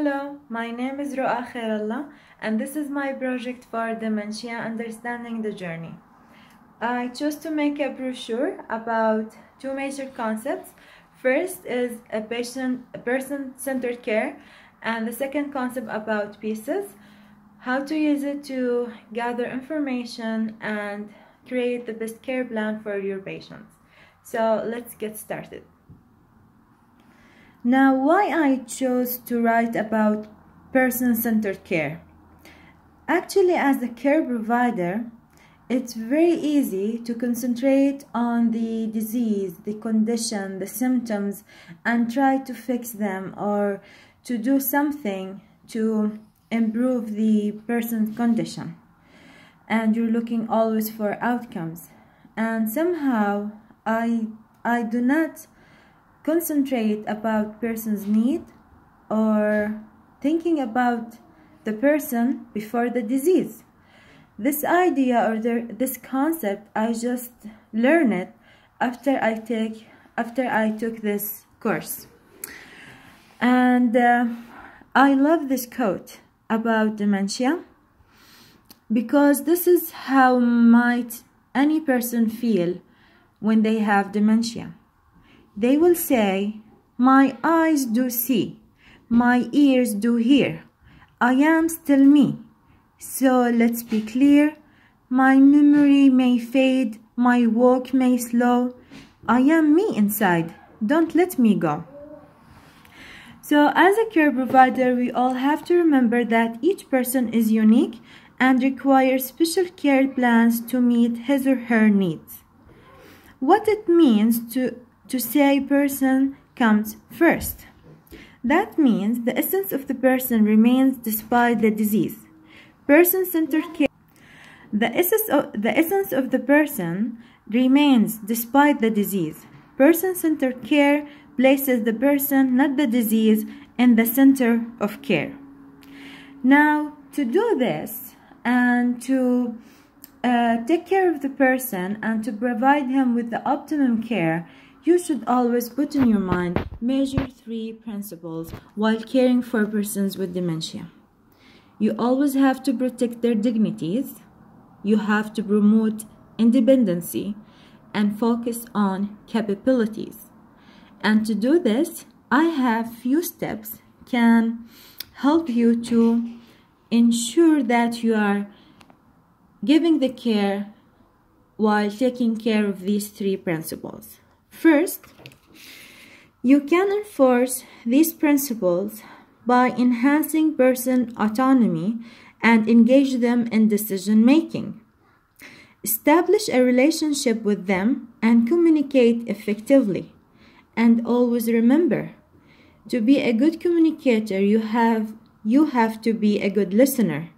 Hello, my name is Roa Khairallah, and this is my project for Dementia Understanding the Journey. I chose to make a brochure about two major concepts. First is a person-centered care, and the second concept about pieces, how to use it to gather information and create the best care plan for your patients. So let's get started. Now, why I chose to write about person-centered care? Actually, as a care provider, it's very easy to concentrate on the disease, the condition, the symptoms, and try to fix them or to do something to improve the person's condition. And you're looking always for outcomes. And somehow, I do not concentrate about person's need or thinking about the person before the disease. This idea or this concept, I just learned it after I took this course. And I love this quote about dementia because this is how might any person feel when they have dementia. They will say, my eyes do see, my ears do hear, I am still me. So let's be clear, my memory may fade, my walk may slow, I am me inside, don't let me go. So as a care provider, we all have to remember that each person is unique and requires special care plans to meet his or her needs. What it means to say person comes first. That means the essence of the person remains despite the disease. Person-centered care. The essence of the person remains despite the disease. Person-centered care places the person, not the disease, in the center of care. Now, to do this and to take care of the person and to provide him with the optimum care, you should always put in your mind major 3 principles while caring for persons with dementia. You always have to protect their dignities, you have to promote independency, and focus on capabilities. And to do this, I have few steps can help you to ensure that you are giving the care while taking care of these 3 principles. First, you can enforce these principles by enhancing person autonomy and engage them in decision making. Establish a relationship with them and communicate effectively. And always remember, to be a good communicator, you have to be a good listener.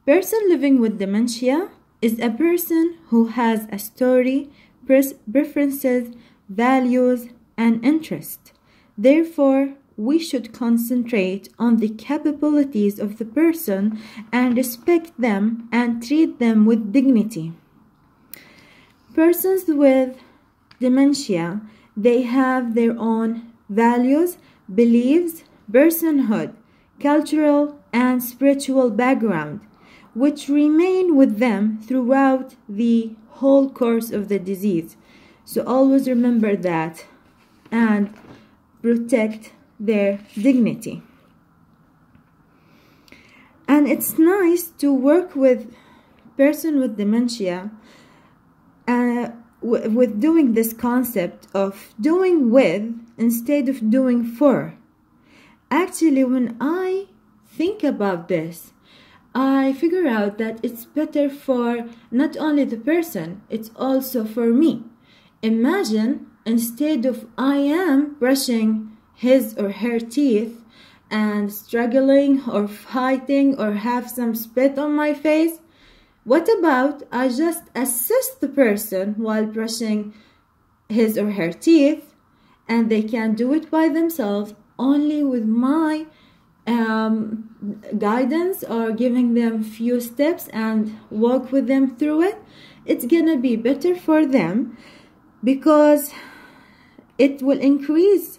Person living with dementia is a person who has a story, preferences, values, and interests. Therefore, we should concentrate on the capabilities of the person and respect them and treat them with dignity. Persons with dementia, they have their own values, beliefs, personhood, cultural and spiritual background, which remain with them throughout the whole course of the disease. So always remember that and protect their dignity. And it's nice to work with person with dementia with doing this concept of doing with instead of doing for. Actually, when I think about this, I figure out that it's better for not only the person, it's also for me. Imagine, instead of I am brushing his or her teeth and struggling or fighting or have some spit on my face, what about I just assist the person while brushing his or her teeth, and they can do it by themselves only with my guidance or giving them few steps and walk with them through it. It's gonna be better for them because it will increase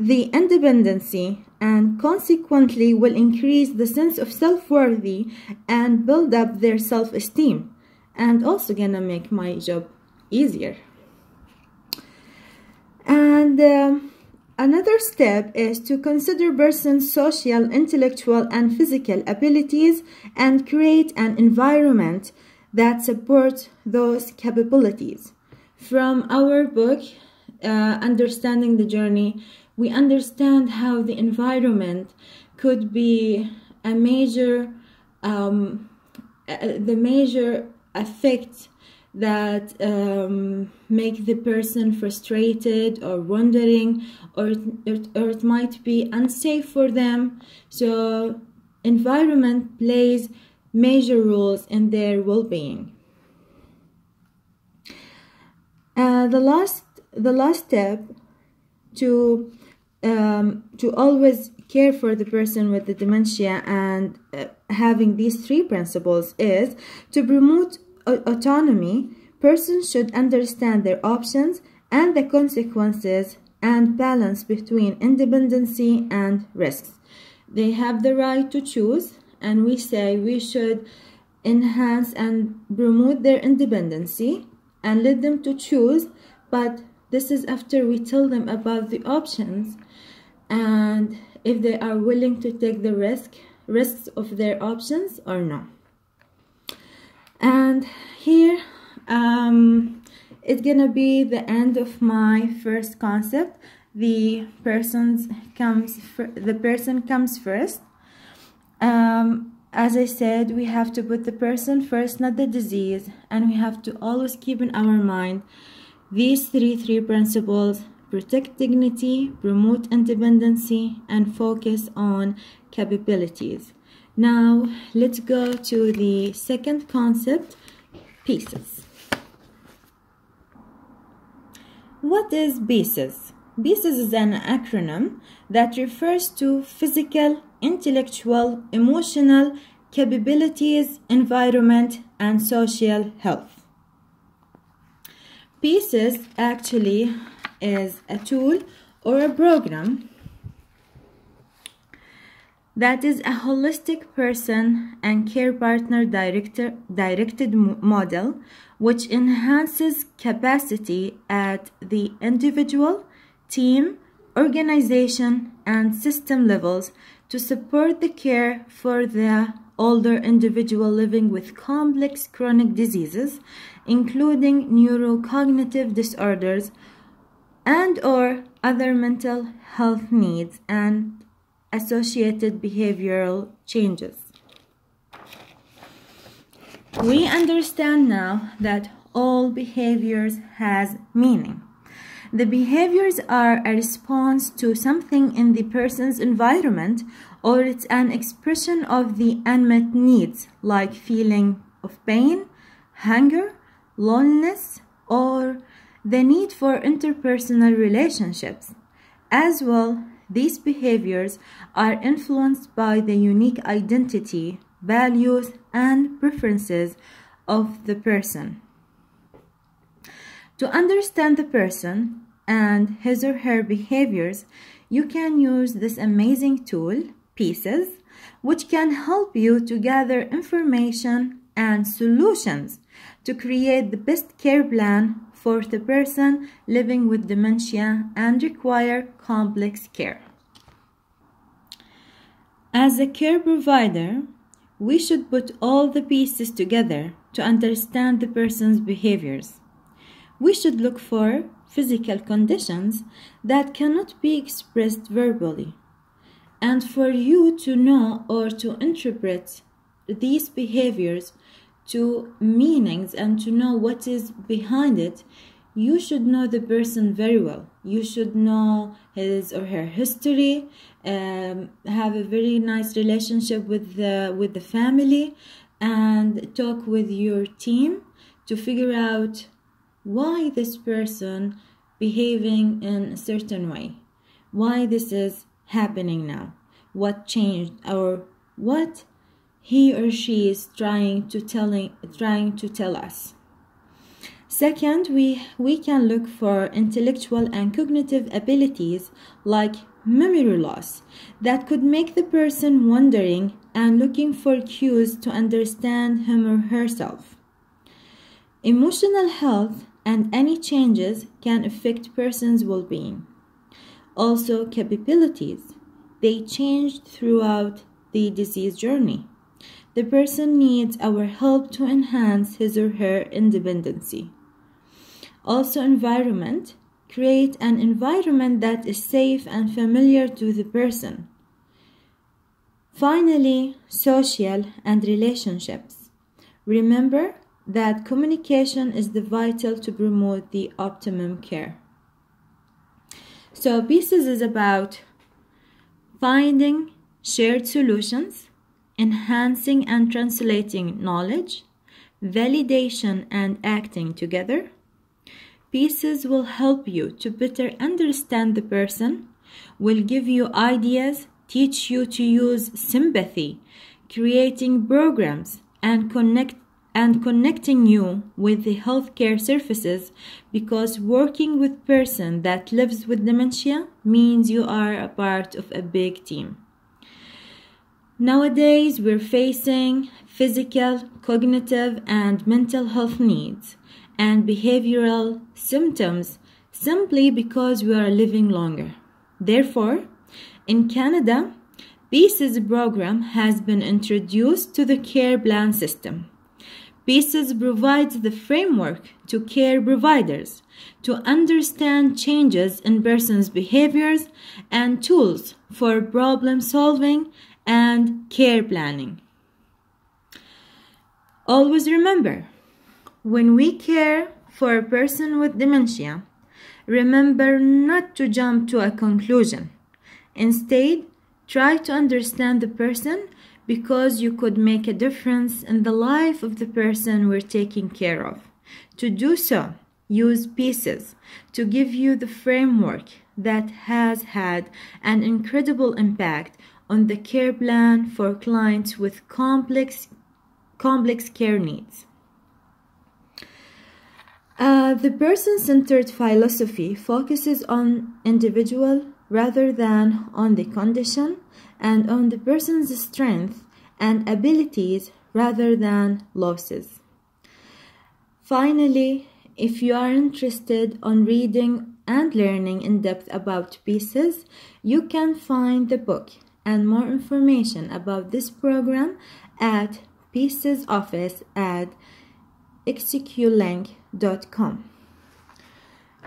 the independency and consequently will increase the sense of self-worthy and build up their self-esteem, and also gonna make my job easier. And another step is to consider person's social, intellectual, and physical abilities and create an environment that supports those capabilities. From our book, Understanding the Journey, we understand how the environment could be a major, the major effect that make the person frustrated or wondering, or it might be unsafe for them. So environment plays major roles in their well-being. The last step to always care for the person with the dementia and having these three principles is to promote autonomy. Persons should understand their options and the consequences and balance between independency and risks. They have the right to choose, and we say we should enhance and promote their independency and let them to choose, but this is after we tell them about the options and if they are willing to take the risks of their options or no. And here it's gonna be the end of my first concept. The person comes first. As I said, we have to put the person first, not the disease, and we have to always keep in our mind these three principles: protect dignity, promote independency, and focus on capabilities. Now, let's go to the second concept, pieces. What is pieces? Pieces is an acronym that refers to physical, intellectual, emotional capabilities, environment, and social health. Pieces actually is a tool or a program that is a holistic person and care partner directed model which enhances capacity at the individual, team, organization, and system levels to support the care for the older individual living with complex chronic diseases, including neurocognitive disorders and/or other mental health needs and associated behavioral changes. We understand now that all behaviors has meaning. The behaviors are a response to something in the person's environment, or it's an expression of the unmet needs like feeling of pain, hunger, loneliness, or the need for interpersonal relationships. As well, these behaviors are influenced by the unique identity, values, and preferences of the person. To understand the person and his or her behaviors, you can use this amazing tool, Pieces, which can help you to gather information and solutions to create the best care plan for the person living with dementia and require complex care. As a care provider, we should put all the pieces together to understand the person's behaviors. We should look for physical conditions that cannot be expressed verbally. And for you to know or to interpret these behaviors to meanings and to know what is behind it, you should know the person very well. You should know his or her history, have a very nice relationship with the family, and talk with your team to figure out why this person behaving in a certain way, why this is happening now, what changed, or what he or she is trying to tell us. Second, we can look for intellectual and cognitive abilities like memory loss that could make the person wondering and looking for cues to understand him or herself. Emotional health and any changes can affect person's well-being. Also, capabilities. They change throughout the disease journey. The person needs our help to enhance his or her independency. Also, environment. Create an environment that is safe and familiar to the person. Finally, social and relationships. Remember that communication is the vital to promote the optimum care. So Pieces is about finding shared solutions, enhancing and translating knowledge, validation and acting together. Pieces will help you to better understand the person, will give you ideas, teach you to use sympathy, creating programs and connecting you with the healthcare services, because working with person that lives with dementia means you are a part of a big team. Nowadays, we're facing physical, cognitive, and mental health needs and behavioral symptoms simply because we are living longer. Therefore, in Canada, Pieces program has been introduced to the care plan system. Pieces provides the framework to care providers to understand changes in persons' behaviors and tools for problem solving and care planning. Always remember, when we care for a person with dementia, remember not to jump to a conclusion. Instead, try to understand the person, because you could make a difference in the life of the person we're taking care of. To do so, use Pieces to give you the framework that has had an incredible impact on the care plan for clients with complex care needs. The person-centered philosophy focuses on individual rather than on the condition, and on the person's strength and abilities rather than losses. Finally, if you are interested in reading and learning in depth about Pieces, you can find the book and more information about this program at Pieces office at execulink.com.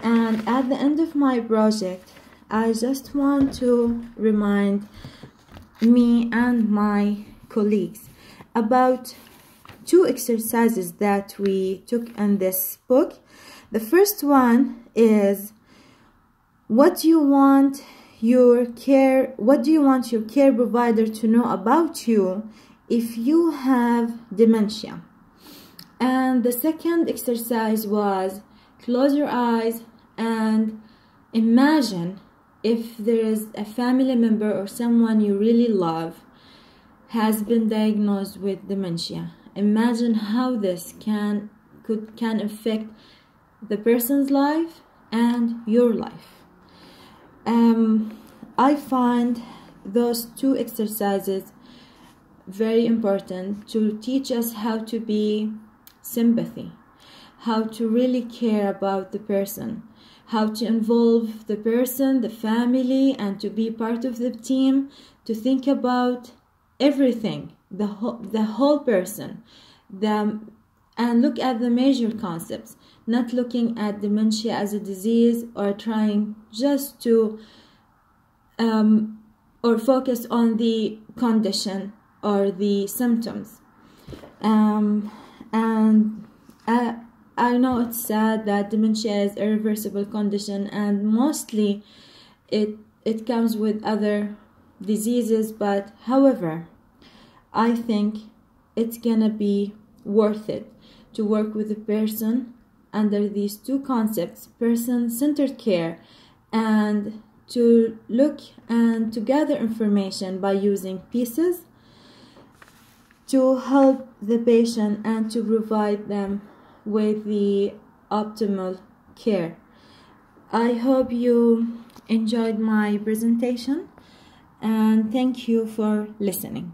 And at the end of my project, I just want to remind me and my colleagues about 2 exercises that we took in this book. The first one is, what do you want your care provider to know about you if you have dementia? And the second exercise was, close your eyes and imagine if there is a family member or someone you really love has been diagnosed with dementia. Imagine how this can affect the person's life and your life. I find those 2 exercises very important to teach us how to be sympathy, how to really care about the person, how to involve the person, the family, and to be part of the team, to think about everything, the whole person, and look at the major concepts, not looking at dementia as a disease or trying just to or focus on the condition or the symptoms. I know it's sad that dementia is a irreversible condition, and mostly it comes with other diseases, but however, I think it's gonna be worth it to work with a person under these 2 concepts, person-centered care, and to look and to gather information by using Pieces to help the patient and to provide them with the optimal care. I hope you enjoyed my presentation, and thank you for listening.